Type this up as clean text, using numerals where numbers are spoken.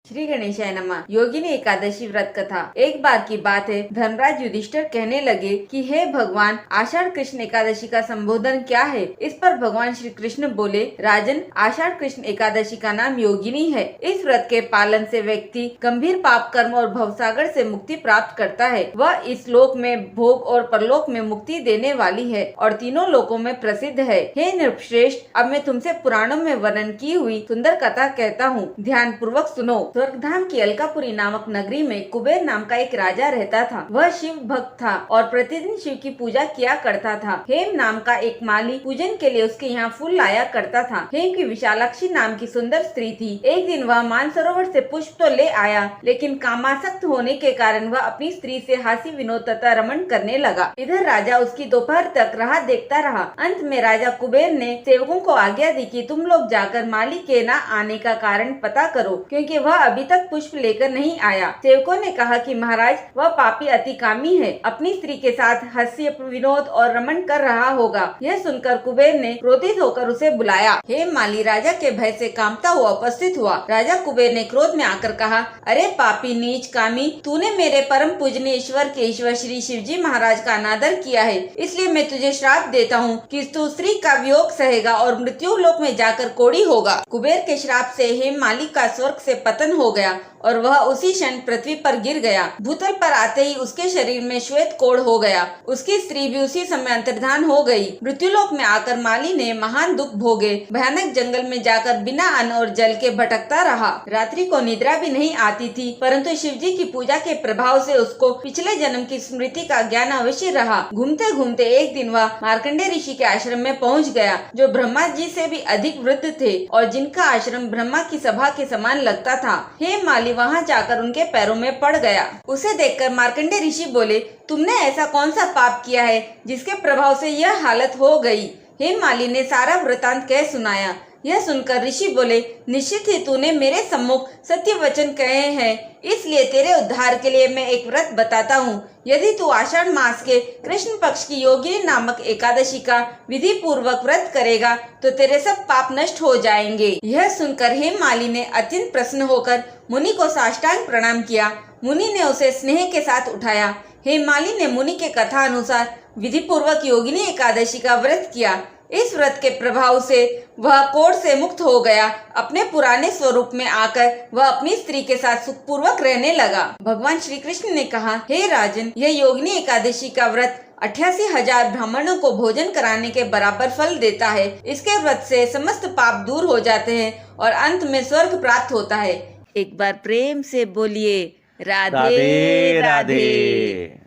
श्री गणेशाय नमः। योगिनी एकादशी व्रत कथा। एक बार की बात है, धर्मराज युधिष्ठिर कहने लगे कि हे भगवान, आषाढ़ कृष्ण एकादशी का संबोधन क्या है। इस पर भगवान श्री कृष्ण बोले, राजन, आषाढ़ कृष्ण एकादशी का नाम योगिनी है। इस व्रत के पालन से व्यक्ति गंभीर पाप कर्म और भवसागर से मुक्ति प्राप्त करता है। वह इस लोक में भोग और परलोक में मुक्ति देने वाली है और तीनों लोकों में प्रसिद्ध है। हे नृपश्रेष्ठ, अब मैं तुमसे पुराणों में वर्णन की हुई सुंदर कथा कहता हूँ, ध्यान पूर्वक सुनो। स्वर्गधाम की अलकापुरी नामक नगरी में कुबेर नाम का एक राजा रहता था। वह शिव भक्त था और प्रतिदिन शिव की पूजा किया करता था। हेम नाम का एक माली पूजन के लिए उसके यहाँ फूल लाया करता था। हेम की विशालाक्षी नाम की सुंदर स्त्री थी। एक दिन वह मानसरोवर से पुष्प तो ले आया, लेकिन कामासक्त होने के कारण वह अपनी स्त्री से हास्य विनोद तथा रमण करने लगा। इधर राजा उसकी दोपहर तक राह देखता रहा। अंत में राजा कुबेर ने सेवकों को आज्ञा दी कि तुम लोग जाकर माली के न आने का कारण पता करो, क्योंकि वह अभी तक पुष्प लेकर नहीं आया। सेवकों ने कहा कि महाराज, वह पापी अतिकामी है, अपनी स्त्री के साथ हास्य विनोद और रमण कर रहा होगा। यह सुनकर कुबेर ने क्रोधित होकर उसे बुलाया। हेम माली राजा के भय से कांपता हुआ उपस्थित हुआ। राजा कुबेर ने क्रोध में आकर कहा, अरे पापी नीच कामी, तूने मेरे परम पूजनीय ईश्वर के ईश्वर श्री शिवजी महाराज का अनादर किया है, इसलिए मैं तुझे श्राप देता हूँ कि तू स्त्री का वियोग सहेगा और मृत्यु लोक में जाकर कोढ़ी होगा। कुबेर के श्राप से हेम माली का स्वर्ग से पतन हो गया और वह उसी क्षण पृथ्वी पर गिर गया। भूतल पर आते ही उसके शरीर में श्वेत कोढ़ हो गया। उसकी स्त्री भी उसी समय अंतर्धान हो गई। मृत्युलोक में आकर माली ने महान दुख भोगे। भयानक जंगल में जाकर बिना अन्न और जल के भटकता रहा। रात्रि को निद्रा भी नहीं आती थी, परंतु शिवजी की पूजा के प्रभाव से उसको पिछले जन्म की स्मृति का ज्ञान अवश्य रहा। घूमते घूमते एक दिन वह मार्कंडे ऋषि के आश्रम में पहुँच गया, जो ब्रह्मा जी से भी अधिक वृद्ध थे और जिनका आश्रम ब्रह्मा की सभा के समान लगता था। हेम माली वहां जाकर उनके पैरों में पड़ गया। उसे देखकर मार्कंडे ऋषि बोले, तुमने ऐसा कौन सा पाप किया है जिसके प्रभाव से यह हालत हो गई। हेम माली ने सारा वृतांत कह सुनाया। यह सुनकर ऋषि बोले, निश्चित ही तूने मेरे सम्मुख सत्य वचन कहे हैं, इसलिए तेरे उद्धार के लिए मैं एक व्रत बताता हूँ। यदि तू आषाढ़ मास के कृष्ण पक्ष की योगिनी नामक एकादशी का विधि पूर्वक व्रत करेगा तो तेरे सब पाप नष्ट हो जाएंगे। यह सुनकर हेम माली ने अत्यंत प्रसन्न होकर मुनि को साष्टांग प्रणाम किया। मुनि ने उसे स्नेह के साथ उठाया। हेम माली ने मुनि के कथा अनुसार विधि पूर्वक योगिनी एकादशी का व्रत किया। इस व्रत के प्रभाव से वह कोढ़ से मुक्त हो गया। अपने पुराने स्वरूप में आकर वह अपनी स्त्री के साथ सुखपूर्वक रहने लगा। भगवान श्री कृष्ण ने कहा, हे राजन, यह योगिनी एकादशी का व्रत 88,000 ब्राह्मणों को भोजन कराने के बराबर फल देता है। इसके व्रत से समस्त पाप दूर हो जाते हैं और अंत में स्वर्ग प्राप्त होता है। एक बार प्रेम से बोलिए, राधे राधे।